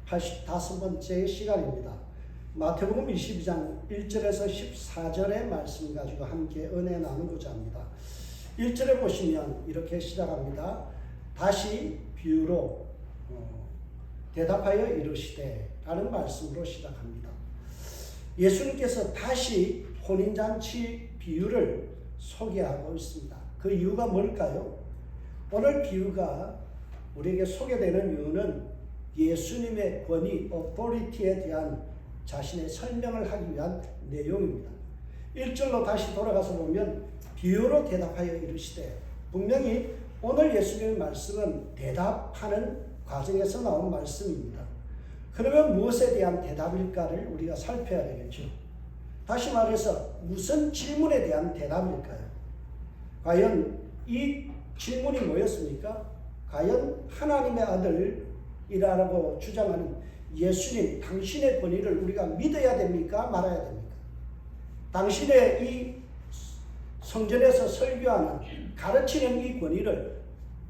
85번째 시간입니다. 마태복음 22장 1절에서 14절의 말씀 가지고 함께 은혜 나누고자 합니다. 1절에 보시면 이렇게 시작합니다. 다시 비유로 대답하여 이르시되 라는 말씀으로 시작합니다. 예수님께서 다시 혼인잔치 비유를 소개하고 있습니다. 그 이유가 뭘까요? 오늘 비유가 우리에게 소개되는 이유는 예수님의 권위, authority에 대한 자신의 설명을 하기 위한 내용입니다. 1절로 다시 돌아가서 보면 비유로 대답하여 이르시되, 분명히 오늘 예수님의 말씀은 대답하는 과정에서 나온 말씀입니다. 그러면 무엇에 대한 대답일까를 우리가 살펴야 되겠죠. 다시 말해서 무슨 질문에 대한 대답일까요? 과연 이 질문이 뭐였습니까? 과연 하나님의 아들이라고 주장하는 예수님, 당신의 권위를 우리가 믿어야 됩니까? 말아야 됩니까? 당신의 이 성전에서 설교하는, 가르치는 이 권위를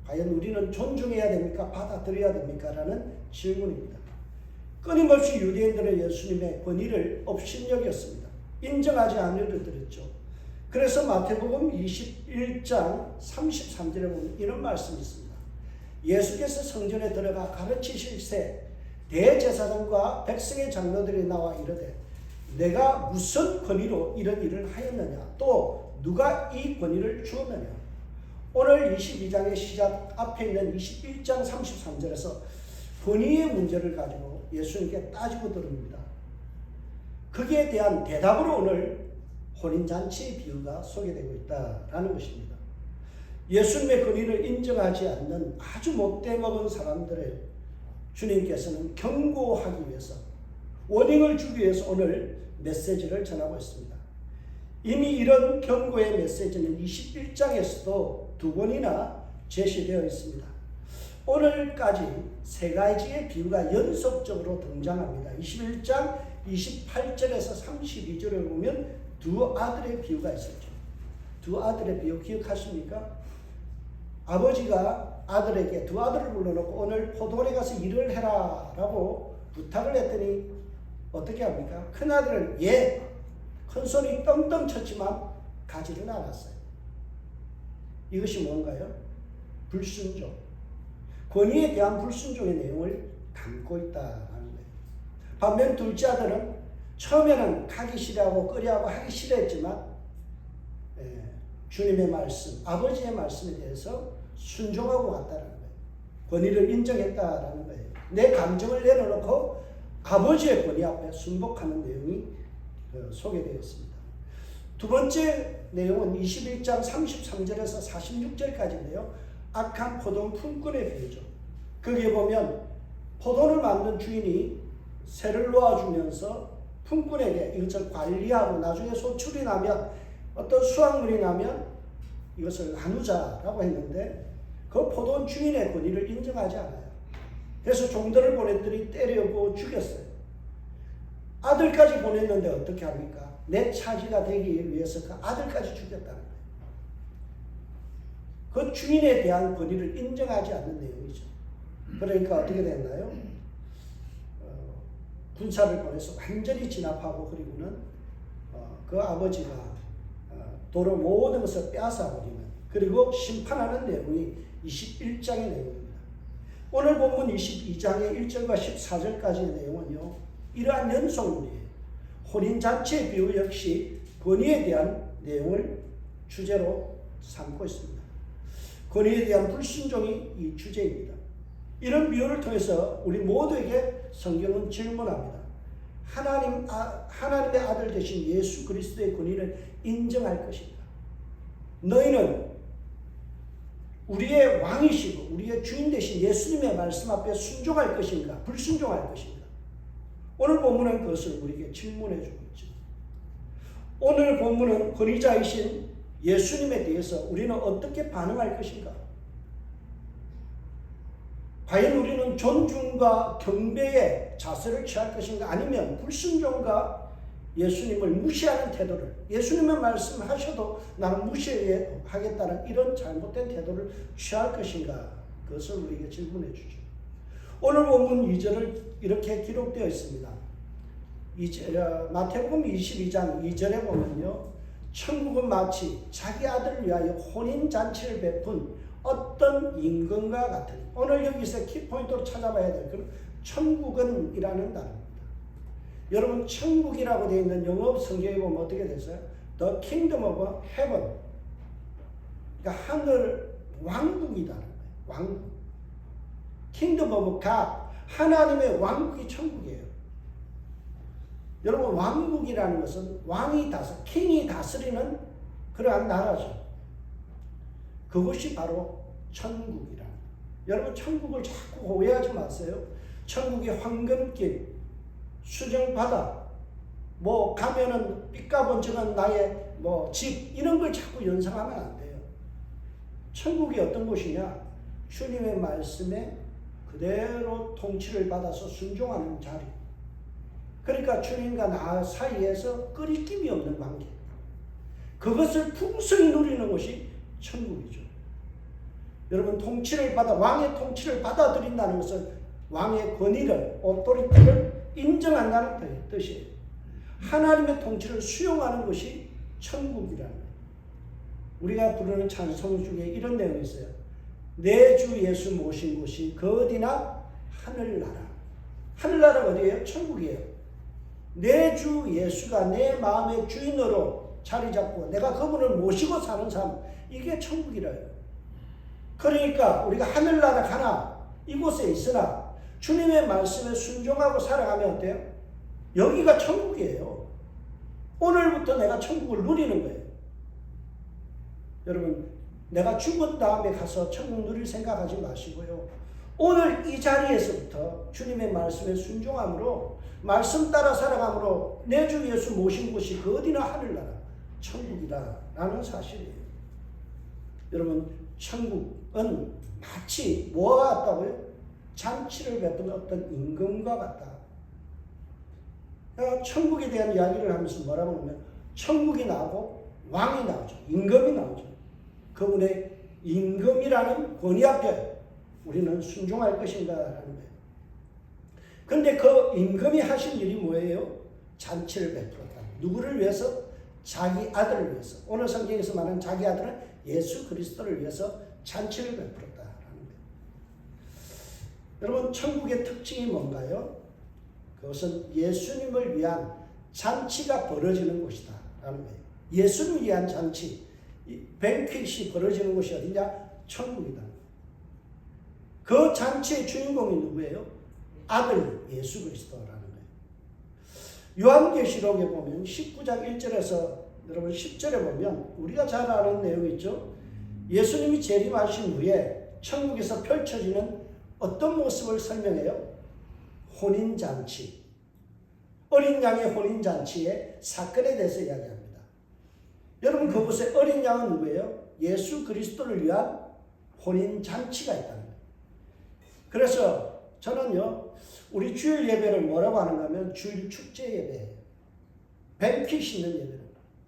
과연 우리는 존중해야 됩니까? 받아들여야 됩니까? 라는 질문입니다. 끊임없이 유대인들은 예수님의 권위를 업신여겼습니다. 인정하지 않으려 들었죠. 그래서 마태복음 21장 33절에 보면 이런 말씀이 있습니다. 예수께서 성전에 들어가 가르치실 새 대제사장과 백성의 장로들이 나와 이르되, 내가 무슨 권위로 이런 일을 하였느냐? 또 누가 이 권위를 주었느냐? 오늘 22장의 시작 앞에 있는 21장 33절에서 권위의 문제를 가지고 예수님께 따지고 들습니다. 거기에 대한 대답으로 오늘 혼인잔치의 비유가 소개되고 있다라는 것입니다. 예수님의 권위를 인정하지 않는 아주 못돼먹은 사람들을 주님께서는 경고하기 위해서, 워닝을 주기 위해서 오늘 메시지를 전하고 있습니다. 이미 이런 경고의 메시지는 21장에서도 두 번이나 제시되어 있습니다. 오늘까지 세 가지의 비유가 연속적으로 등장합니다. 21장 28절에서 32절을 보면 두 아들의 비유가 있었죠. 두 아들의 비유 기억하십니까? 아버지가 아들에게, 두 아들을 불러놓고 오늘 포도원에 가서 일을 해라 라고 부탁을 했더니 어떻게 합니까? 큰아들은 큰손이 떵떵 쳤지만 가지는 않았어요. 이것이 뭔가요? 불순종. 권위에 대한 불순종의 내용을 담고 있다는 거예요. 반면 둘째 아들은 처음에는 가기 싫어하고 꺼려하고 하기 싫어했지만 주님의 말씀, 아버지의 말씀에 대해서 순종하고 왔다는 거예요. 권위를 인정했다라는 거예요. 내 감정을 내려놓고 아버지의 권위 앞에 순복하는 내용이 소개되어 있습니다. 두 번째 내용은 21장 33절에서 46절까지인데요. 악한 포도원 품꾼의 비유죠. 거기에 보면 포도를 만든 주인이 새를 놓아주면서 품꾼에게 이것을 관리하고 나중에 소출이 나면, 어떤 수확물이 나면 이것을 나누자라고 했는데 그 포도원 주인의 권위를 인정하지 않아요. 그래서 종들을 보냈더니 때리고 죽였어요. 아들까지 보냈는데 어떻게 합니까? 내 차지가 되기 위해서 그 아들까지 죽였다는 거예요. 그 주인에 대한 권위를 인정하지 않는 내용이죠. 그러니까 어떻게 됐나요? 군사를 보내서 완전히 진압하고, 그리고는 그 아버지가 도로 모든 것을 빼앗아버리는, 그리고 심판하는 내용이 21장의 내용입니다. 오늘 본문 22장의 1절과 14절까지의 내용은요, 이러한 연속물이에요. 혼인잔치의 비유 역시 권위에 대한 내용을 주제로 삼고 있습니다. 권위에 대한 불순종이 이 주제입니다. 이런 비유를 통해서 우리 모두에게 성경은 질문합니다. 하나님의 아들 되신 예수 그리스도의 권위를 인정할 것인가? 너희는 우리의 왕이시고 우리의 주인 되신 예수님의 말씀 앞에 순종할 것인가? 불순종할 것인가? 오늘 본문은 그것을 우리에게 질문해 주고 있죠. 오늘 본문은 권위자이신 예수님에 대해서 우리는 어떻게 반응할 것인가? 과연 우리는 존중과 경배의 자세를 취할 것인가? 아니면 불순종과 예수님을 무시하는 태도를, 예수님의 말씀을 하셔도 나는 무시하겠다는 이런 잘못된 태도를 취할 것인가? 그것을 우리에게 질문해 주죠. 오늘 본문 2절을 이렇게 기록되어 있습니다. 마태복음 22장 2절에 보면요. 천국은 마치 자기 아들을 위하여 혼인잔치를 베푼 어떤 임금과 같으니. 오늘 여기서 키포인트로 찾아봐야 될 것은 천국은 이라는 단어입니다. 여러분 천국이라고 되어 있는 영어 성경에 보면 어떻게 됐어요? The kingdom of heaven. 그러니까 하늘 왕국이라는 거예요. 왕국. kingdom of God. 하나님의 왕국이 천국이에요. 여러분 왕국이라는 것은 킹이 다스리는 그러한 나라죠. 그것이 바로 천국이라는 거예요. 여러분 천국을 자꾸 오해하지 마세요. 천국이 황금길, 수정바다, 가면은 빛과 번쩍한 나의 집 이런 걸 자꾸 연상하면 안 돼요. 천국이 어떤 곳이냐? 주님의 말씀에 그대로 통치를 받아서 순종하는 자리. 그러니까 주님과 나 사이에서 끓이김이 없는 관계. 그것을 풍성히 누리는 것이 천국이죠. 여러분 왕의 통치를 받아들인다는 것은 왕의 권위를, 오토리티를 인정한다는 뜻이에요. 하나님의 통치를 수용하는 것이 천국이라는 거예요. 우리가 부르는 찬송 중에 이런 내용이 있어요. 내 주 예수 모신 곳이 그 어디나 하늘나라. 하늘나라가 어디예요? 천국이에요. 내 주 예수가 내 마음의 주인으로 자리 잡고 내가 그분을 모시고 사는 삶, 이게 천국이라요. 그러니까 우리가 하늘나라 가나 이곳에 있으나 주님의 말씀에 순종하고 살아가면 어때요? 여기가 천국이에요. 오늘부터 내가 천국을 누리는 거예요. 여러분 내가 죽은 다음에 가서 천국 누릴 생각하지 마시고요. 오늘 이 자리에서부터 주님의 말씀에 순종함으로 말씀 따라 살아감으로 내 주 예수 모신 곳이 그 어디나 하늘나라 천국이다라는 사실이에요. 여러분 천국은 마치 뭐와 같다고요? 잔치를 베푸는 어떤 임금과 같다. 천국에 대한 이야기를 하면서 뭐라고 하면 천국이 나오고 왕이 나오죠. 임금이 나오죠. 그분의 임금이라는 권위 앞에 우리는 순종할 것인가라는 거예요. 그런데 그 임금이 하신 일이 뭐예요? 잔치를 베풀었다. 누구를 위해서? 자기 아들을 위해서. 오늘 성경에서 말하는 자기 아들은 예수 그리스도를 위해서 잔치를 베풀었다라는 거예요. 여러분 천국의 특징이 뭔가요? 그것은 예수님을 위한 잔치가 벌어지는 곳이다 라는 거예요. 예수님을 위한 잔치, 뱅퀴시 벌어지는 곳이 어디냐? 천국이다. 그 잔치의 주인공이 누구예요? 아들 예수 그리스도라는 거예요. 요한계시록에 보면 19장 1절에서 여러분 10절에 보면 우리가 잘 아는 내용이 있죠. 예수님이 재림하신 후에 천국에서 펼쳐지는 어떤 모습을 설명해요? 혼인잔치. 어린 양의 혼인잔치의 사건에 대해서 이야기합니다. 여러분 그곳에 어린 양은 누구예요? 예수 그리스도를 위한 혼인잔치가 있다는 거예요. 그래서 저는요 우리 주일 예배를 뭐라고 하는가 하면 주일 축제 예배예요. 뱅퀴시 있는 예배예요.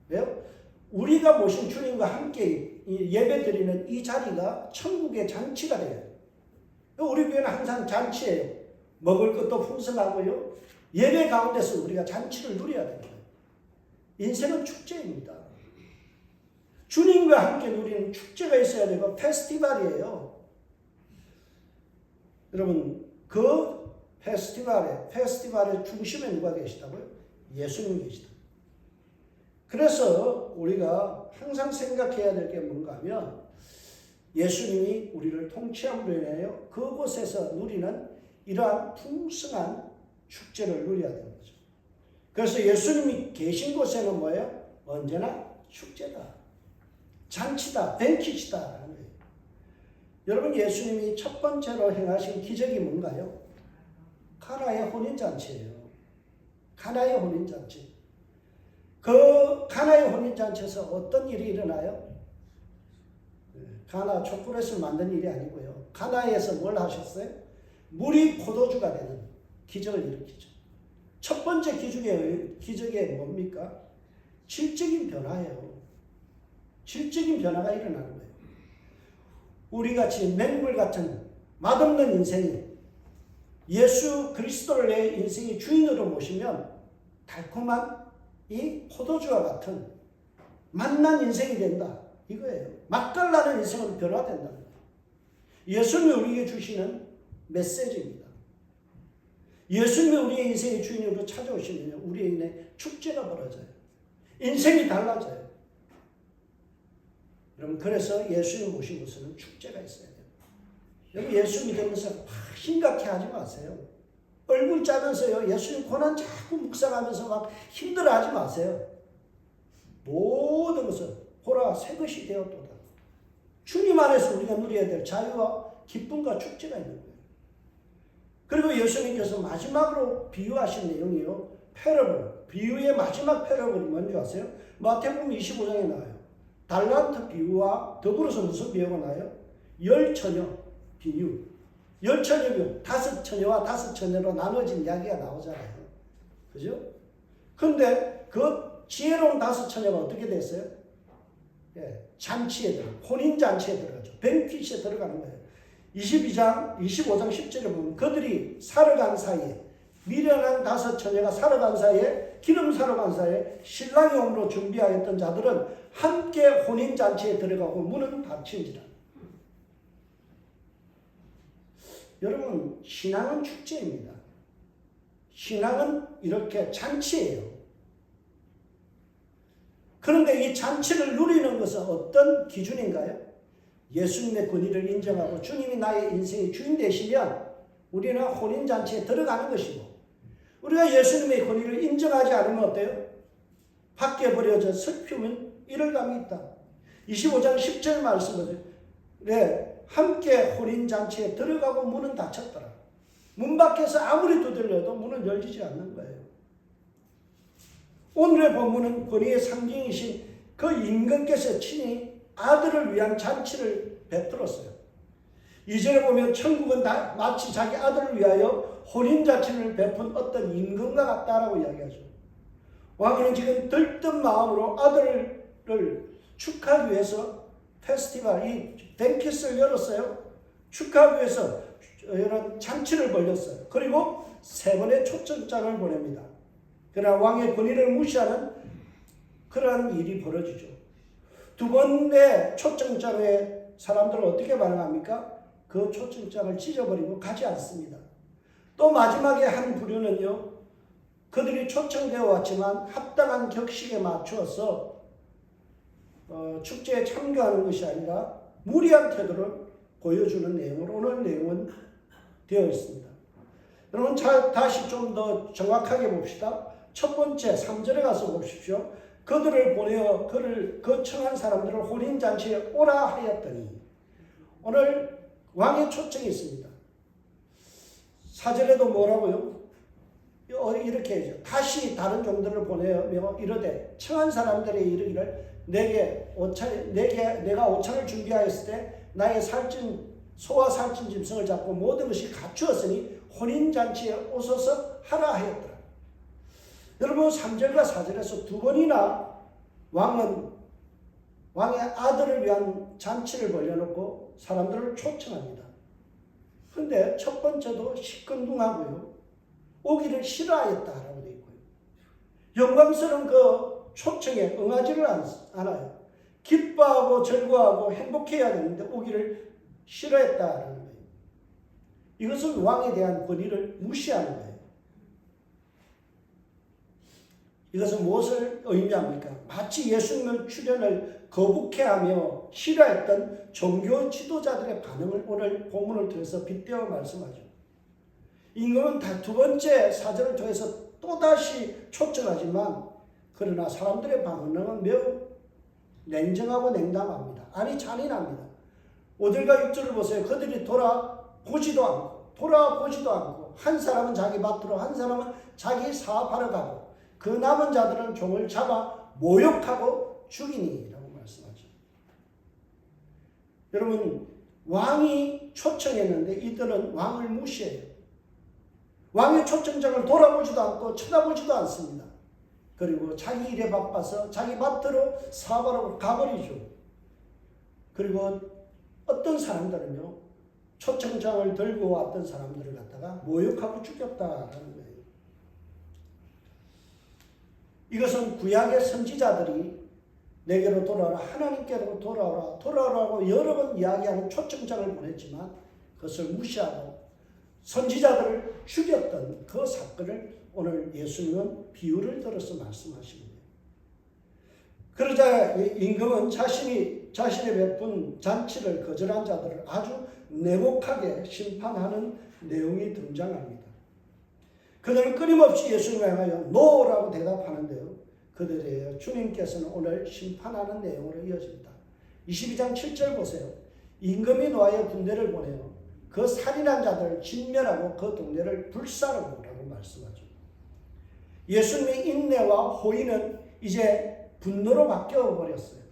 왜요? 우리가 모신 주님과 함께 예배 드리는 이 자리가 천국의 잔치가 돼요. 우리 교회는 항상 잔치예요. 먹을 것도 풍성하고요. 예배 가운데서 우리가 잔치를 누려야 됩니다. 인생은 축제입니다. 주님과 함께 누리는 축제가 있어야 되고 페스티벌이에요. 여러분 그 페스티벌의 중심에 누가 계시다고요? 예수님 계시다. 그래서 우리가 항상 생각해야 될 게 뭔가 하면 예수님이 우리를 통치함으로 인하여 그곳에서 누리는 이러한 풍성한 축제를 누려야 되는 거죠. 그래서 예수님이 계신 곳에는 뭐예요? 언제나 축제다. 잔치다. 뱅퀴시다. 여러분 예수님이 첫 번째로 행하신 기적이 뭔가요? 가나의 혼인잔치예요. 가나의 혼인잔치. 그 가나의 혼인잔치에서 어떤 일이 일어나요? 가나 초콜릿을 만든 일이 아니고요. 가나에서 뭘 하셨어요? 물이 포도주가 되는 기적을 일으키죠. 첫 번째 기적이 뭡니까? 질적인 변화예요. 질적인 변화가 일어나는 거예요. 우리같이 맹물 같은 맛없는 인생이 예수 그리스도를 내 인생의 주인으로 모시면 달콤한 이 포도주와 같은 맛난 인생이 된다. 이거예요. 맛깔나는 인생으로 변화된다는 거예요. 예수님이 우리에게 주시는 메시지입니다. 예수님이 우리의 인생의 주인으로 찾아오시면 우리의 인생에 축제가 벌어져요. 인생이 달라져요. 여러분, 그래서 예수님 모신 곳에는 축제가 있어야 돼요. 여러분, 예수 믿으면서 심각해 하지 마세요. 얼굴 짜면서요, 예수님 고난 자꾸 묵상하면서 막 힘들어 하지 마세요. 모든 것은 보라 새 것이 되었도다. 주님 안에서 우리가 누려야 될 자유와 기쁨과 축제가 있는 거예요. 그리고 예수님께서 마지막으로 비유하신 내용이요, 패러블, 비유의 마지막 패러블이 뭔지 아세요? 마태복음 25장에 나와요. 달란트 비유와 더불어서 무슨 비유가 나와요? 열처녀 비유. 열처녀 비유, 5처녀와 5처녀로 나눠진 이야기가 나오잖아요. 그죠? 그런데 그 지혜로운 5처녀가 어떻게 됐어요? 예, 잔치에 혼인잔치에 들어가죠. 뱅퀴시에 들어가는 거예요. 25장 10절에 보면 그들이 살아간 사이에, 미련한 5처녀가 살아간 사이에, 기름 사러 간 사이에 신랑이 오므로 준비하였던 자들은 함께 혼인잔치에 들어가고 문은 닫힌지라. 여러분, 신앙은 축제입니다. 신앙은 이렇게 잔치예요. 그런데 이 잔치를 누리는 것은 어떤 기준인가요? 예수님의 권위를 인정하고 주님이 나의 인생의 주인 되시면 우리는 혼인잔치에 들어가는 것이고, 우리가 예수님의 권위를 인정하지 않으면 어때요? 밖에 버려져 슬픔은 이럴감이 있다. 25장 10절 말씀을 함께 혼인잔치에 들어가고 문은 닫혔더라. 문 밖에서 아무리 두들려도 문은 열리지 않는 거예요. 오늘의 본문은 권위의 상징이신 그 임금께서 친히 아들을 위한 잔치를 베풀었어요. 2절에 보면 천국은 마치 자기 아들을 위하여 혼인잔치를 베푼 어떤 임금과 같다라고 이야기하죠. 왕은 지금 들뜬 마음으로 아들을 축하하기 위해서 페스티벌, 이 뱅퀴스를 열었어요. 축하하기 위해서 이런 잔치를 벌였어요. 그리고 3번의 초청장을 보냅니다. 그러나 왕의 권위를 무시하는 그러한 일이 벌어지죠. 2번의 초청장에 사람들은 어떻게 반응합니까? 그 초청장을 찢어버리고 가지 않습니다. 또 마지막에 한 부류는요, 그들이 초청되어 왔지만 합당한 격식에 맞추어서 축제에 참가하는 것이 아니라 무리한 태도를 보여주는 내용으로 오늘 내용은 되어 있습니다. 여러분, 다시 좀 더 정확하게 봅시다. 첫 번째 3절에 가서 보십시오. 그들을 보내어 그 청한 사람들을 혼인잔치에 오라 하였더니, 오늘 왕의 초청이 있습니다. 4절에도 뭐라고요? 이렇게 해야죠. 다시 다른 종들을 보내어 이르되 청한 사람들의 이르기를 내가 오찬을 준비하였을 때 나의 소와 살찐 짐승을 잡고 모든 것이 갖추었으니 혼인잔치에 오소서 하라 하였더라. 여러분, 3절과 4절에서 2번이나 왕의 아들을 위한 잔치를 벌려놓고 사람들을 초청합니다. 그런데 첫 번째도 시큰둥하고요, 오기를 싫어하였다라고 되어 있고요, 영광스러운 그 초청에 응하지를 않아요. 기뻐하고 즐거워하고 행복해야 되는데 오기를 싫어했다라는 거예요. 이것은 왕에 대한 권위를 무시하는 거예요. 이것은 무엇을 의미합니까? 마치 예수님의 출현을 거북해하며 싫어했던 종교 지도자들의 반응을 오늘 본문을 통해서 빗대어 말씀하죠. 임금은 두 번째 사절을 통해서 또다시 초청하지만 그러나 사람들의 반응은 매우 냉정하고 냉담합니다. 아니, 잔인합니다. 5절과 6절을 보세요. 그들이 돌아보지도 않고 한 사람은 자기 밭으로 한 사람은 자기 사업하러 가고 그 남은 자들은 종을 잡아 모욕하고 죽이니라고 말씀하죠. 여러분, 왕이 초청했는데 이들은 왕을 무시해요. 왕의 초청장을 돌아보지도 않고 쳐다보지도 않습니다. 그리고 자기 일에 바빠서 자기 밭으로 사업하러 가버리죠. 그리고 어떤 사람들은요, 초청장을 들고 왔던 사람들을 갖다가 모욕하고 죽였다라는 거예요. 이것은 구약의 선지자들이 내게로 돌아오라, 하나님께로 돌아오라, 돌아오라고 여러 번 이야기하는 초청장을 보냈지만 그것을 무시하고 선지자들을 죽였던 그 사건을 오늘 예수님은 비유를 들어서 말씀하시는 거예요. 그러자 임금은 자신의 베푼 잔치를 거절한 자들을 아주 냉혹하게 심판하는 내용이 등장합니다. 그들은 끊임없이 예수님을 향하여 노라고 대답하는데요. 그들이에요. 주님께서는 오늘 심판하는 내용으로 이어집니다. 22장 7절 보세요. 임금이 노하여 군대를 보내요. 그 살인한 자들을 진멸하고 그 동네를 불사르라고 말씀하죠. 예수님의 인내와 호의는 이제 분노로 바뀌어버렸어요.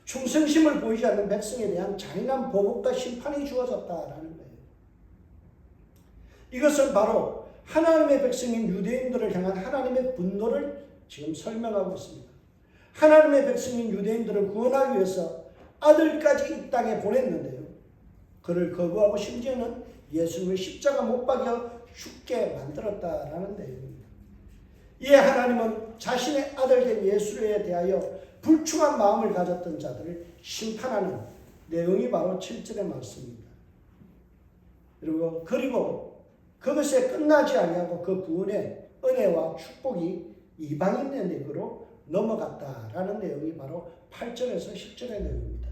충성심을 보이지 않는 백성에 대한 잔인한 보복과 심판이 주어졌다라는 거예요. 이것은 바로 하나님의 백성인 유대인들을 향한 하나님의 분노를 지금 설명하고 있습니다. 하나님의 백성인 유대인들을 구원하기 위해서 아들까지 이 땅에 보냈는데요. 그를 거부하고 심지어는 예수님을 십자가 못 박여 죽게 만들었다라는 내용입니다. 이에 하나님은 자신의 아들된 예수에 대하여 불충한 마음을 가졌던 자들을 심판하는 내용이 바로 7절의 말씀입니다. 그리고 그것에 끝나지 아니하고 그 구원의 은혜와 축복이 이방인에게로 넘어갔다라는 내용이 바로 8절에서 10절의 내용입니다.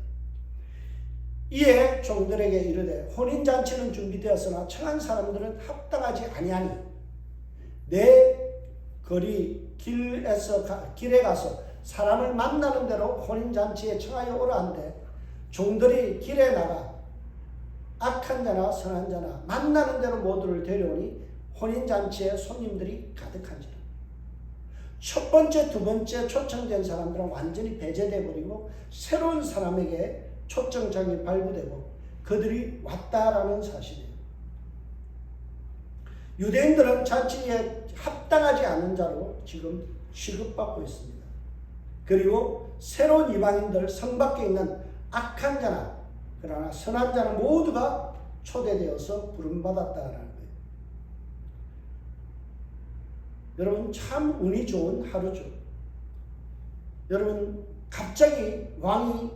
이에 종들에게 이르되 혼인잔치는 준비되었으나 청한 사람들은 합당하지 아니하니 내 거리 길에 가서 사람을 만나는 대로 혼인잔치에 청하여 오라 한데 종들이 길에 나가 악한 자나 선한 자나 만나는 대로 모두를 데려오니 혼인잔치에 손님들이 가득한지라. 첫 번째, 두 번째 초청된 사람들은 완전히 배제돼 버리고 새로운 사람에게 초청장이 발부되고 그들이 왔다라는 사실이에요. 유대인들은 잔치에 합당하지 않은 자로 지금 취급받고 있습니다. 그리고 새로운 이방인들, 성 밖에 있는 악한 자나 그러나 선한 자는 모두가 초대되어서 부름받았다라는 거예요. 여러분 참 운이 좋은 하루죠. 여러분 갑자기 왕이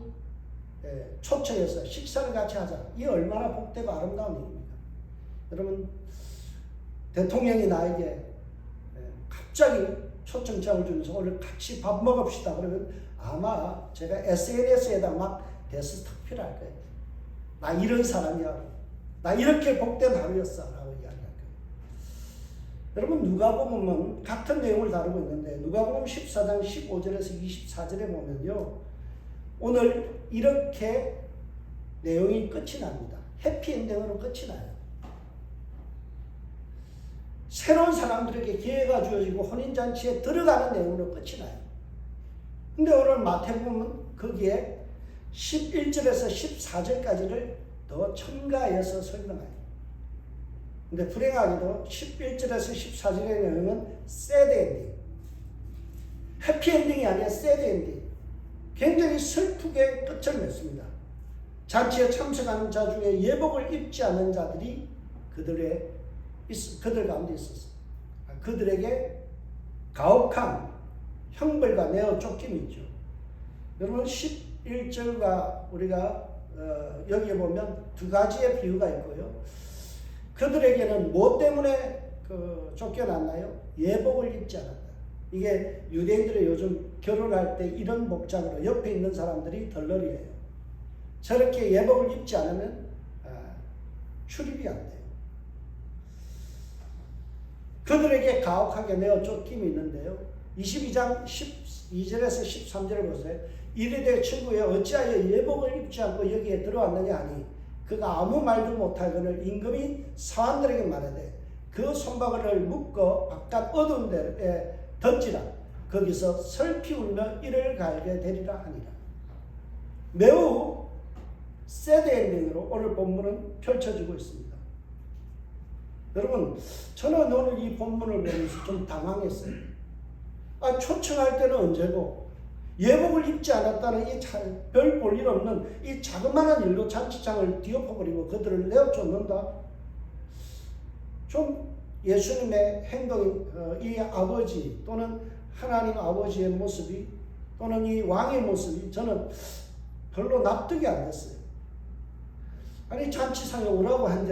초청해서 식사를 같이 하자. 이 얼마나 복되고 아름다운 일입니까? 여러분 대통령이 나에게 갑자기 초청장을 주면서 오늘 같이 밥 먹읍시다. 그러면 아마 제가 SNS에다 막 데스토피를 거예요. 나 이런 사람이야. 나 이렇게 복된 하루였어. 라고 이야기할 거예요. 여러분 누가복음은 같은 내용을 다루고 있는데 누가복음 14장 15절에서 24절에 보면요. 오늘 이렇게 내용이 끝이 납니다. 해피엔딩으로 끝이 나요. 새로운 사람들에게 기회가 주어지고 혼인잔치에 들어가는 내용으로 끝이 나요. 근데 오늘 마태복음은 거기에 11절에서 14절까지를 더 첨가해서 설명해요. 근데 불행하게도 11절에서 14절의 내용은 새드 엔딩. 해피엔딩이 아니라 새드 엔딩. 굉장히 슬프게 끝을 맺습니다. 잔치에 참석하는 자 중에 예복을 입지 않는 자들이 그들 가운데 있었어요. 그들에게 가혹한 형벌과 내어 쫓김이 있죠. 여러분 11절과 우리가 여기에 보면 두 가지의 비유가 있고요. 그들에게는 뭐 때문에 쫓겨났나요? 예복을 입지 않았다. 이게 유대인들이 요즘 결혼할 때 이런 복장으로 옆에 있는 사람들이 덜러리예요. 저렇게 예복을 입지 않으면 출입이 안 돼요. 그들에게 가혹하게 내어 쫓김이 있는데요. 22장 12절에서 13절을 보세요. 이르되 친구여 어찌하여 예복을 입지 않고 여기에 들어왔느냐 하니 그가 아무 말도 못하거늘 임금이 사람들에게 말하되 그 손바닥을 묶어 바깥 어두운 데에 던지라. 거기서 슬피 울며 이를 갈게 되리라 하니라. 매우 새드 엔딩으로 오늘 본문은 펼쳐지고 있습니다. 여러분 저는 오늘 이 본문을 보면서 좀 당황했어요. 초청할 때는 언제고 예복을 입지 않았다는 이 별 볼 일 없는 이 자그마한 일로 잔치장을 뒤엎어버리고 그들을 내어쫓는다. 좀 예수님의 행동이 이 아버지 또는 하나님 아버지의 모습이 또는 이 왕의 모습이 저는 별로 납득이 안 됐어요. 아니 잔치상에 오라고 한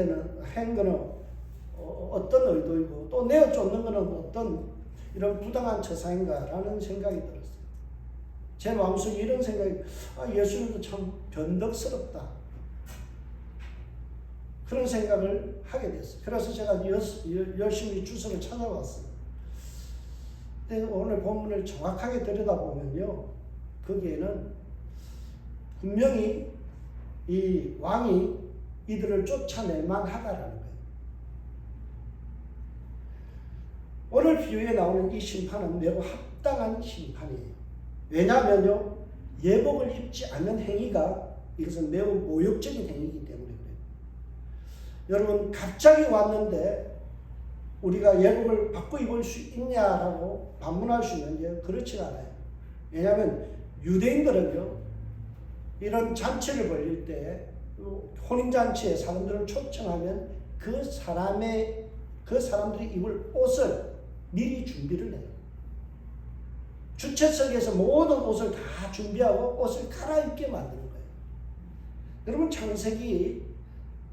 거는 어떤 의도이고 또 내어쫓는 거는 어떤 이런 부당한 처사인가라는 생각이 들었어요. 제 마음속에 이런 생각이 예수님도 참 변덕스럽다. 그런 생각을 하게 됐어요. 그래서 제가 열심히 주소를 찾아봤어요. 근데 오늘 본문을 정확하게 들여다보면요. 거기에는 분명히 이 왕이 이들을 쫓아낼만 하다라는 거예요. 오늘 비유에 나오는 이 심판은 매우 합당한 심판이에요. 왜냐하면요. 예복을 입지 않는 행위가 이것은 매우 모욕적인 행위이기 때문에 그래요. 여러분 갑자기 왔는데 우리가 예복을 받고 입을 수 있냐라고 반문할 수 있는데 그렇지가 않아요. 왜냐하면 유대인들은요. 이런 잔치를 벌릴 때 혼인잔치에 사람들을 초청하면 그 사람들이 입을 옷을 미리 준비를 해요. 주최석에서 모든 옷을 다 준비하고 옷을 갈아입게 만드는 거예요. 여러분 창세기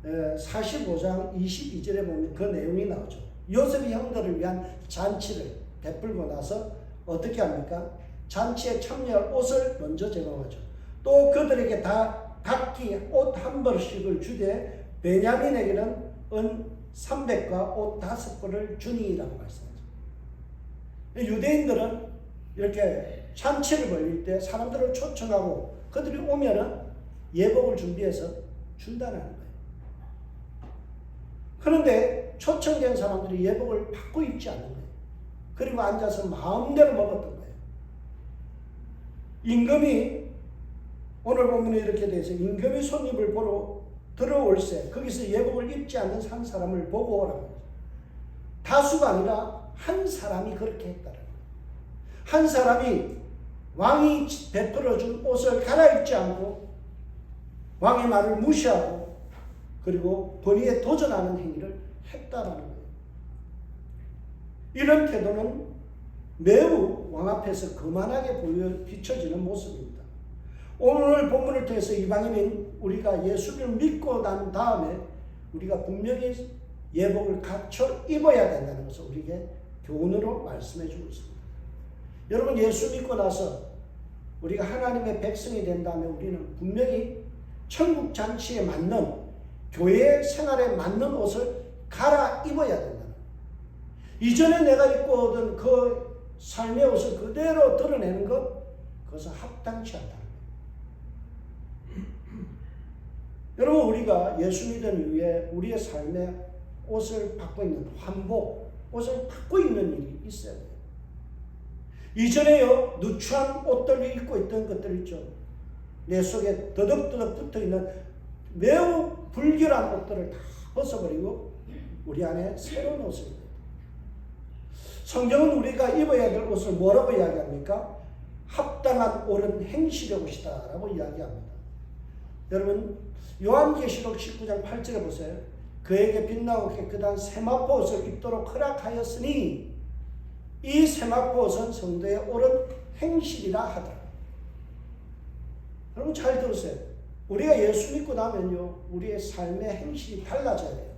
45장 22절에 보면 그 내용이 나오죠. 요셉이 형들을 위한 잔치를 베풀고 나서 어떻게 합니까? 잔치에 참여할 옷을 먼저 제공하죠. 또 그들에게 다 각기 옷 한 벌씩을 주되 베냐민에게는 은 300과 옷 5벌을 주니라고 말씀하죠. 유대인들은 이렇게 잔치를 벌릴 때 사람들을 초청하고 그들이 오면은 예복을 준비해서 준다는 거예요. 그런데 초청된 사람들이 예복을 받고 입지 않는 거예요. 그리고 앉아서 마음대로 먹었던 거예요. 임금이 오늘 보면 이렇게 돼 있어요. 임금이 손님을 보러 들어올세 거기서 예복을 입지 않는 한 사람을 보고 오라고. 다수가 아니라 한 사람이 그렇게 했다는 거예요. 한 사람이 왕이 베풀어준 옷을 갈아입지 않고 왕의 말을 무시하고 그리고 권위에 도전하는 행위를 했다라는 거예요. 이런 태도는 매우 왕 앞에서 거만하게 비춰지는 모습입니다. 오늘 본문을 통해서 이방인인 우리가 예수를 믿고 난 다음에 우리가 분명히 예복을 갖춰 입어야 된다는 것을 우리에게 교훈으로 말씀해 주고 있습니다. 여러분 예수 믿고 나서 우리가 하나님의 백성이 된 다음에 우리는 분명히 천국 잔치에 맞는 교회 생활에 맞는 옷을 갈아입어야 된다. 이전에 내가 입고 오던 그 삶의 옷을 그대로 드러내는 것 그것은 합당치 않다. 여러분 우리가 예수 믿은 이후에 우리의 삶에 옷을 받고 있는 환복, 옷을 받고 있는 일이 있어야 돼요. 이전에요 누추한 옷들을 입고 있던 것들 있죠. 내 속에 더덕더덕 붙어있는 매우 불결한 옷들을 다 벗어버리고 우리 안에 새로운 옷을 입어요. 성경은 우리가 입어야 될 옷을 뭐라고 이야기합니까? 합당한 옳은 행실의 옷이다 라고 이야기합니다. 여러분 요한계시록 19장 8절에 보세요. 그에게 빛나고 깨끗한 세마포 옷을 입도록 허락하였으니 이 세마포 옷은 성도의 옳은 행실이라 하더라. 여러분 잘 들으세요. 우리가 예수 믿고 나면요 우리의 삶의 행실이 달라져야 돼요.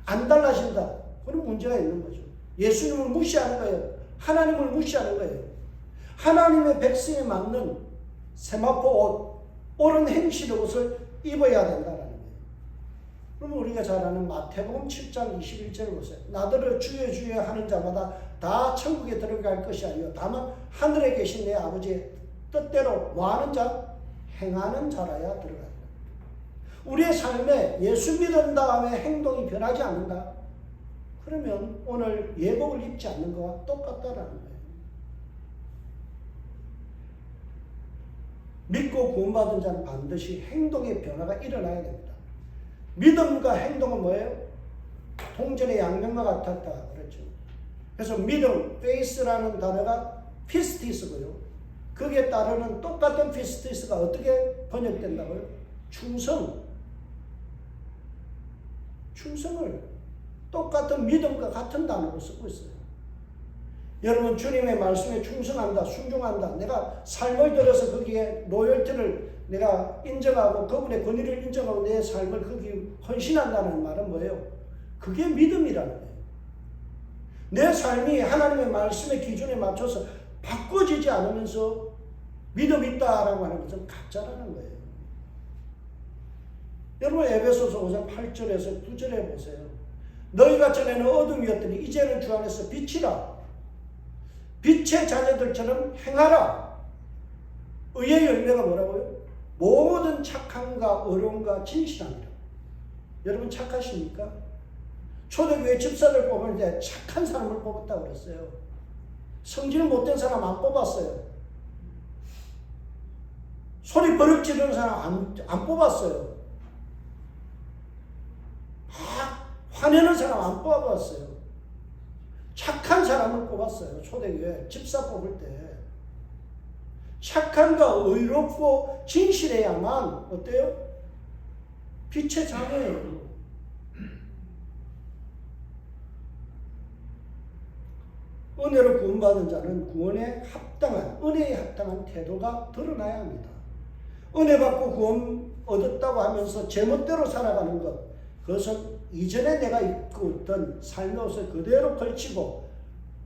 안 달라진다. 그런 문제가 있는 거죠. 예수님을 무시하는 거예요. 하나님을 무시하는 거예요. 하나님의 백성에 맞는 세마포 옷, 옳은 행실의 옷을 입어야 된다는 거예요. 그러면 우리가 잘 아는 마태복음 7장 21절을 보세요. 나더러 주여 주여 하는 자마다 다 천국에 들어갈 것이 아니요 다만 하늘에 계신 내 아버지의 뜻대로 뭐하는 자? 행하는 자라야 들어간다. 우리의 삶에 예수 믿은 다음에 행동이 변하지 않는다. 그러면 오늘 예복을 입지 않는 것과 똑같다라는 거예요. 믿고 구원받은 자는 반드시 행동의 변화가 일어나야 됩니다. 믿음과 행동은 뭐예요? 동전의 양면과 같았다 그랬죠. 그래서 믿음, faith라는 단어가 피스티스고요. 거기에 따르는 똑같은 피스티스가 어떻게 번역된다고요? 충성. 충성을 똑같은 믿음과 같은 단어로 쓰고 있어요. 여러분, 주님의 말씀에 충성한다, 순종한다. 내가 삶을 들어서 거기에 로열티를 내가 인정하고 그분의 권위를 인정하고 내 삶을 거기에 헌신한다는 말은 뭐예요? 그게 믿음이라는 거예요. 내 삶이 하나님의 말씀의 기준에 맞춰서 바꿔지지 않으면서 믿음이 있다라고 하는 것은 가짜라는 거예요. 여러분, 에베소서 5장 8절에서 9절에 보세요. 너희가 전에는 어둠이었더니 이제는 주 안에서 빛이라. 빛의 자녀들처럼 행하라. 의의 열매가 뭐라고요? 모든 착함과 의로움과 진실함이라. 여러분, 착하십니까? 초대교회 집사들 뽑을 때 착한 사람을 뽑았다고 그랬어요. 성질 못된 사람 안 뽑았어요. 소리 버럭 지르는 사람 안 뽑았어요. 화내는 사람 안 뽑았어요. 착한 사람을 뽑았어요. 초대교회 집사 뽑을 때. 착함과 의롭고 진실해야만 어때요? 빛의 자녀예요. 은혜로 구원받은 자는 구원에 합당한, 은혜에 합당한 태도가 드러나야 합니다. 은혜 받고 구원 얻었다고 하면서 제멋대로 살아가는 것, 그것은 이전에 내가 입고 있던 삶의 옷을 그대로 걸치고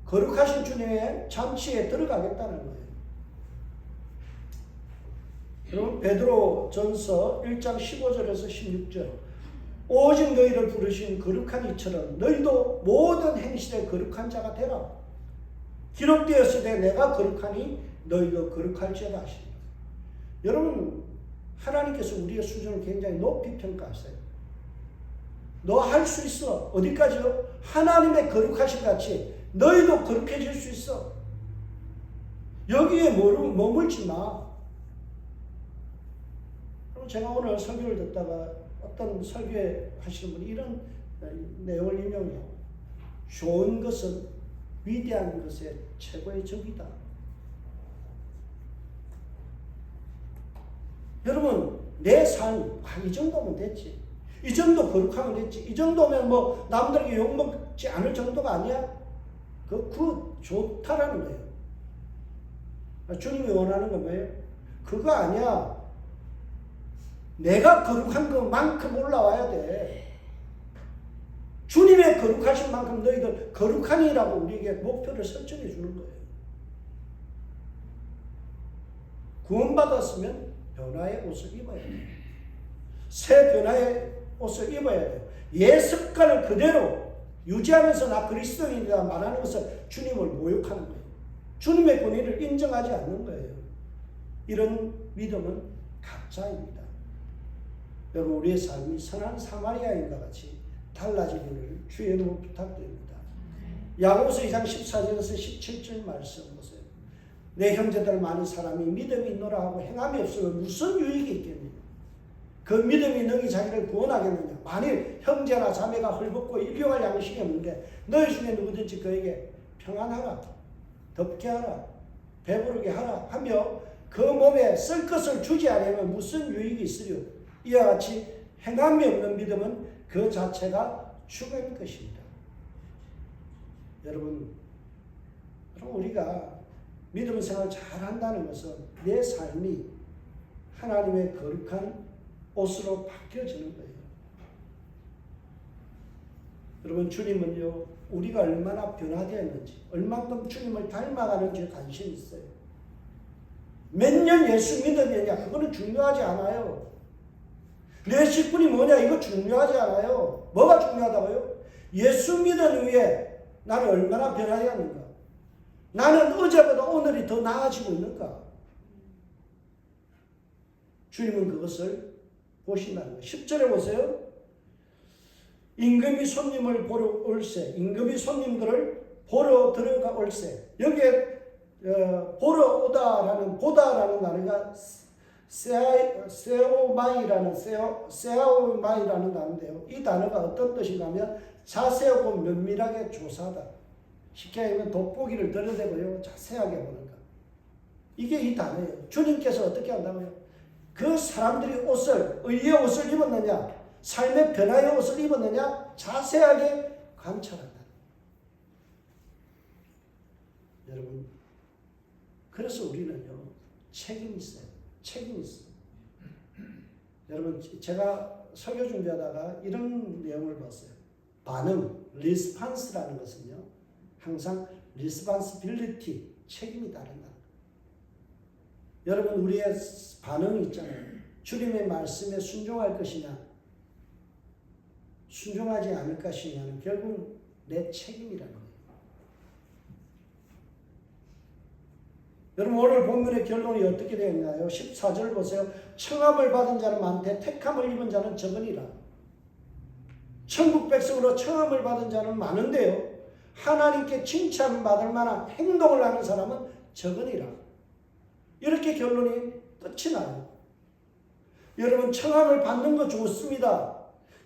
거룩하신 주님의 잠시에 들어가겠다는 거예요. 여러분, 베드로 전서 1장 15절에서 16절, 오직 너희를 부르신 거룩한 이처럼 너희도 모든 행실에 거룩한 자가 되라. 기록되었을 때 내가 거룩하니 너희도 거룩할지어다 하시니라. 여러분, 하나님께서 우리의 수준을 굉장히 높이 평가하세요. 너 할 수 있어. 어디까지요? 하나님의 거룩하신 같이 너희도 거룩해질 수 있어. 여기에 머물지 마. 그럼 제가 오늘 설교를 듣다가 어떤 설교에 하시는 분이 이런 내용을 인용해요. 좋은 것은 위대한 것의 최고의 적이다. 여러분, 내 삶, 이 정도면 됐지. 이 정도 거룩하면 됐지. 이 정도면 뭐 남들에게 욕먹지 않을 정도가 아니야. 그 좋다라는 거예요. 주님이 원하는 건 뭐예요? 그거 아니야. 내가 거룩한 것만큼 올라와야 돼. 주님의 거룩하신 만큼 너희들 거룩하니라고 우리에게 목표를 설정해 주는 거예요. 구원받았으면 변화의 옷을 입어야 돼요. 새 변화의 옷을 입어야 돼요. 옛 습관을 그대로 유지하면서 나 그리스도인이다 말하는 것은 주님을 모욕하는 거예요. 주님의 권위를 인정하지 않는 거예요. 이런 믿음은 가짜입니다. 여러분, 우리의 삶이 선한 사마리아인과 같이 달라지기를 주의 이름으로 부탁드립니다. 야고보서 2장 14절에서 17절 말씀 보세요. 내 형제들 많은 사람이 믿음이 있노라 하고 행함이 없으면 무슨 유익이 있겠느냐. 그 믿음이 너희 자기를 구원하겠느냐. 만일 형제나 자매가 헐벗고 일용할 양식이 없는데 너희 중에 누구든지 그에게 평안하라, 덥게 하라, 배부르게 하라 하며 그 몸에 쓸 것을 주지 않으면 무슨 유익이 있으려. 이와 같이 행함이 없는 믿음은 그 자체가 죽은 것입니다. 여러분, 우리가 믿음 생활을 잘 한다는 것은 내 삶이 하나님의 거룩한 옷으로 바뀌어지는 거예요. 여러분, 주님은요, 우리가 얼마나 변화되었는지, 얼만큼 주님을 닮아가는지 관심이 있어요. 몇 년 예수 믿었느냐, 그거는 중요하지 않아요. 내 직분이 뭐냐, 이거 중요하지 않아요. 뭐가 중요하다고요? 예수 믿은 후에 나는 얼마나 변화되었는가? 나는 어제보다 오늘이 더 나아지고 있는가? 주님은 그것을 보신다는 거예요. 10절에 보세요. 임금이 손님을 보러 올세. 임금이 손님들을 보러 들어가 올세. 여기에 보러 오다라는 보다라는 단어가 세오마이라는 단어인데요. 이 단어가 어떤 뜻인가 하면 자세하고 면밀하게 조사하다. 쉽게 하면 돋보기를 들여대고요. 자세하게 보는 것. 이게 이 단어예요. 주님께서 어떻게 한다고요? 그 사람들이 의의 옷을 입었느냐, 삶의 변화의 옷을 입었느냐 자세하게 관찰한다. 여러분, 그래서 우리는요, 책임이 있어요. 책임이 있어요. 여러분, 제가 설교 준비하다가 이런 내용을 봤어요. 반응, 리스판스라는 것은요, 항상 리스판시빌리티, 책임이 다른다. 여러분, 우리의 반응이 있잖아요. 주님의 말씀에 순종할 것이냐, 순종하지 않을 것이냐는 결국 내 책임이라는 거예요. 여러분, 오늘 본문의 결론이 어떻게 되었나요? 14절 보세요. 청함을 받은 자는 많되 택함을 입은 자는 적으니라. 천국 백성으로 청함을 받은 자는 많은데요, 하나님께 칭찬받을 만한 행동을 하는 사람은 적으니라. 이렇게 결론이 끝이 나요. 여러분, 청함을 받는 거 좋습니다.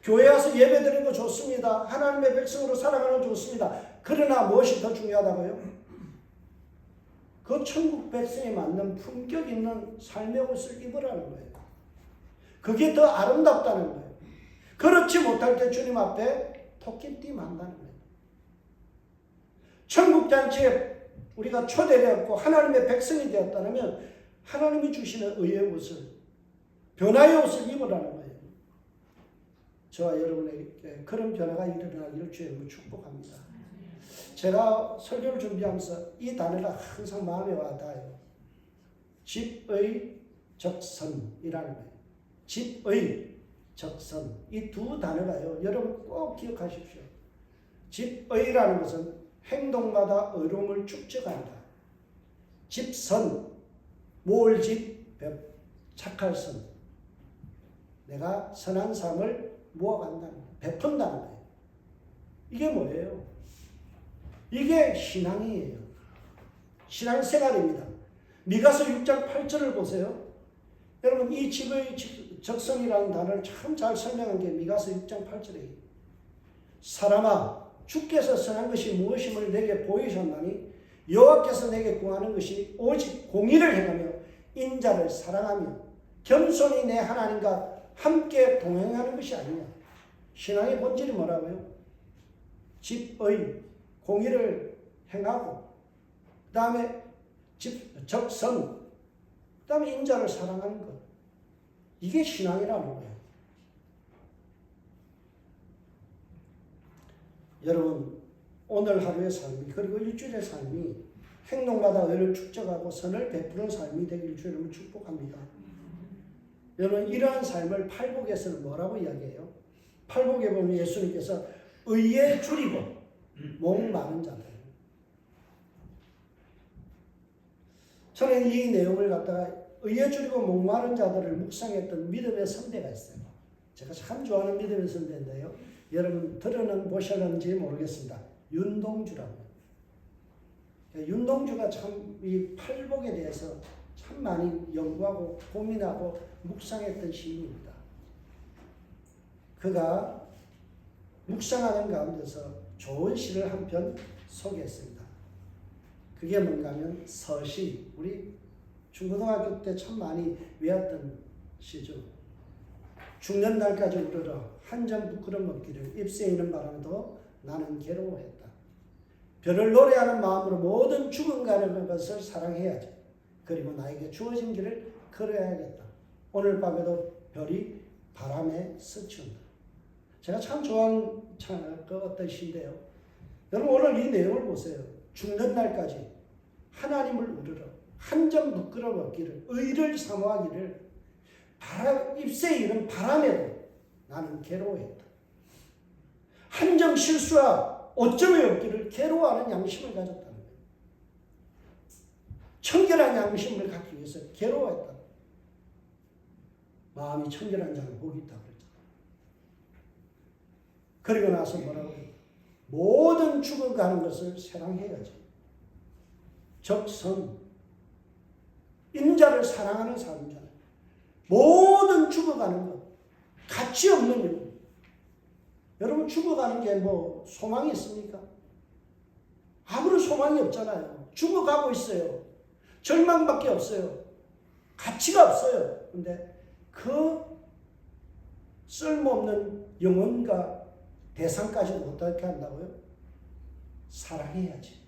교회 와서 예배 드리는 거 좋습니다. 하나님의 백성으로 살아가는 거 좋습니다. 그러나 무엇이 더 중요하다고요? 그 천국 백성에 맞는 품격 있는 삶의 옷을 입으라는 거예요. 그게 더 아름답다는 거예요. 그렇지 못할 때 주님 앞에 토끼띠 한다는 거예요. 천국 잔치에 우리가 초대되었고 하나님의 백성이 되었다면 하나님이 주시는 의의 옷을, 변화의 옷을 입으라는 거예요. 저와 여러분에게 그런 변화가 일어나기를 주님으로 축복합니다. 제가 설교를 준비하면서 이 단어가 항상 마음에 와닿아요. 집의 적선이라는 거예요. 집의 적선. 이 두 단어가요, 여러분 꼭 기억하십시오. 집의라는 것은 행동마다 의로움을 축적한다. 집선, 모을 집, 착할 선. 내가 선한 삶을 모아간다는 거예요. 베푼다는 거예요. 이게 뭐예요? 이게 신앙이에요. 신앙생활입니다. 미가서 6장 8절을 보세요. 여러분, 이 집의 적성이라는 단어를 참 잘 설명한 게 미가서 6장 8절이에요. 사람아, 주께서 선한 것이 무엇임을 내게 보이셨나니 여호와께서 내게 구하는 것이 오직 공의를 행하며 인자를 사랑하며 겸손히 내 하나님과 함께 동행하는 것이 아니냐. 신앙의 본질이 뭐라고요? 집의 공의를 행하고, 그 다음에 적선, 그 다음에 인자를 사랑하는 것. 이게 신앙이라는 거예요. 여러분, 오늘 하루의 삶이, 그리고 일주일의 삶이 행동마다 의를 축적하고 선을 베푸는 삶이 되길 주님을 축복합니다. 여러분, 이러한 삶을 팔복에서는 뭐라고 이야기해요? 팔복에 보면 예수님께서 의에 줄이고 목 많은 자들. 저는 이 내용을 갖다가 의에 줄이고 목 마른 자들을 묵상했던 믿음의 선배가 있어요. 제가 참 좋아하는 믿음의 선배인데요, 여러분 들어는 보셨는지 모르겠습니다. 윤동주라고요. 윤동주가 참 이 팔복에 대해서 참 많이 연구하고 고민하고 묵상했던 시인입니다. 그가 묵상하는 가운데서 좋은 시를 한 편 소개했습니다. 그게 뭔가 하면 서시, 우리 중고등학교 때 참 많이 외웠던 시죠. 죽는 날까지 울으러 한 점 부끄럼 먹기를 입새에 있는 바람도 나는 괴로워했다. 별을 노래하는 마음으로 모든 죽음가는 것을 사랑해야지. 그리고 나에게 주어진 길을 걸어야겠다. 오늘 밤에도 별이 바람에 스친다. 제가 참 좋아하는 그 어떤 시인데요. 여러분, 오늘 이 내용을 보세요. 죽는 날까지 하나님을 울으러 한 점 부끄러 먹기를, 의를 사모하기를, 입새에 이른 바람에도 나는 괴로워했다. 한 점 실수와 오점이 없기를 괴로워하는 양심을 가졌다는 거예요. 청결한 양심을 갖기 위해서 괴로워했다. 마음이 청결한 자는 복이 있다고 그랬잖아요. 그리고 나서 뭐라고 해요? 모든 죽어가는 것을 사랑해야지. 적선, 인자를 사랑하는 사람이잖아요. 모든 죽어가는 것, 가치 없는 일. 여러분, 죽어가는 게 뭐 소망이 있습니까? 아무런 소망이 없잖아요. 죽어가고 있어요. 절망밖에 없어요. 가치가 없어요. 근데 그 쓸모없는 영혼과 대상까지도 어떻게 한다고요? 사랑해야지.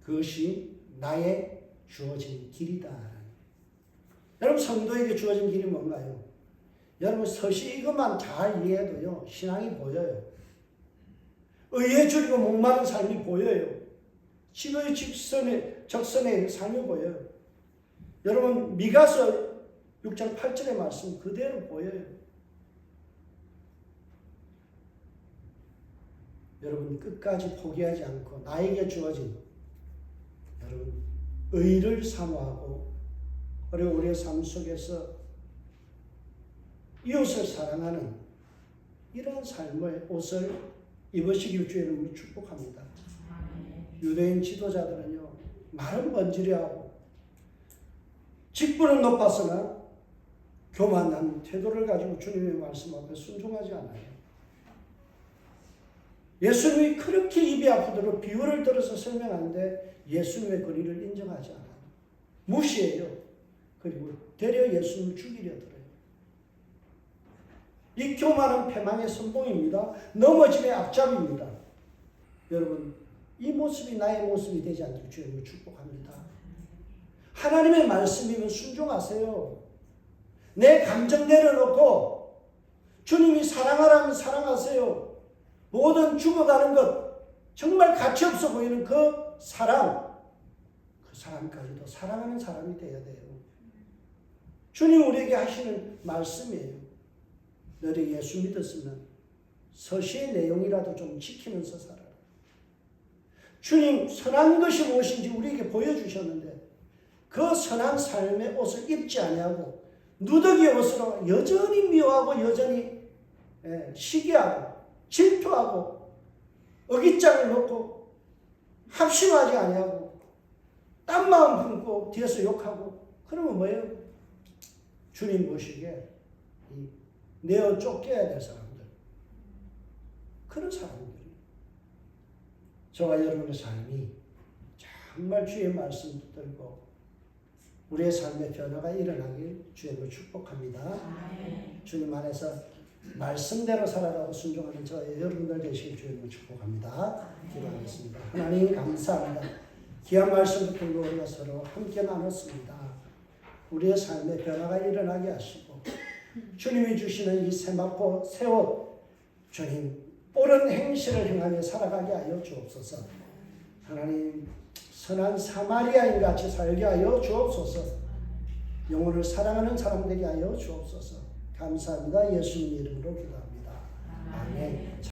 그것이 나의 주어진 길이다. 여러분, 성도에게 주어진 길이 뭔가요? 여러분, 서시 이것만 잘 이해해도요, 신앙이 보여요. 의에 줄이고 목마른 삶이 보여요. 지의 적선의 삶이 보여요. 여러분, 미가서 6장 8절의 말씀 그대로 보여요. 여러분, 끝까지 포기하지 않고 나에게 주어진 여러분 의를 사모하고 그리고 우리의 삶 속에서 이웃을 사랑하는 이런 삶의 옷을 입으시길 주의 이름으로 축복합니다. 유대인 지도자들은요, 말은 번지르하고 직분은 높았으나 교만한 태도를 가지고 주님의 말씀 앞에 순종하지 않아요. 예수님이 그렇게 입이 아프도록 비유를 들어서 설명하는데 예수님의 권위를 인정하지 않아요. 무시해요. 그리고 되려 예수님을 죽이려 들어요. 이 교만은 패망의 선봉입니다. 넘어짐의 앞잡이입니다. 여러분, 이 모습이 나의 모습이 되지 않길 주님을 축복합니다. 하나님의 말씀이면 순종하세요. 내 감정 내려놓고 주님이 사랑하라면 사랑하세요. 모든 죽어가는 것, 정말 가치 없어 보이는 그 사람까지도 사랑하는 사람이 되어야 돼요. 주님 우리에게 하시는 말씀이에요. 너희 예수 믿었으면 서시의 내용이라도 좀 지키면서 살아라. 주님 선한 것이 무엇인지 우리에게 보여주셨는데 그 선한 삶의 옷을 입지 아니하고 누더기의 옷으로 여전히 미워하고 여전히 시기하고 질투하고 어깃장을 놓고 합심하지 아니하고 딴 마음 품고 뒤에서 욕하고 그러면 뭐예요? 주님 보시기에 내어 쫓겨야 될 사람들, 그런 사람들이 저와 여러분의 삶이 정말 주의 말씀 붙들고 우리의 삶의 변화가 일어나길 주님을 축복합니다. 주님 안에서 말씀대로 살아가고 순종하는 저의 여러분들 되시길 주님을 축복합니다. 기도하겠습니다. 하나님 감사합니다. 귀한 말씀 붙들고 우리가 서로 함께 나눴습니다. 우리의 삶의 변화가 일어나게 하시고 주님이 주시는 이 세마포 새옷 주님 옳은 행실을 행하며 살아가게 하여 주옵소서. 하나님 선한 사마리아인 같이 살게 하여 주옵소서. 영혼을 사랑하는 사람 되게 하여 주옵소서. 감사합니다. 예수님 이름으로 기도합니다.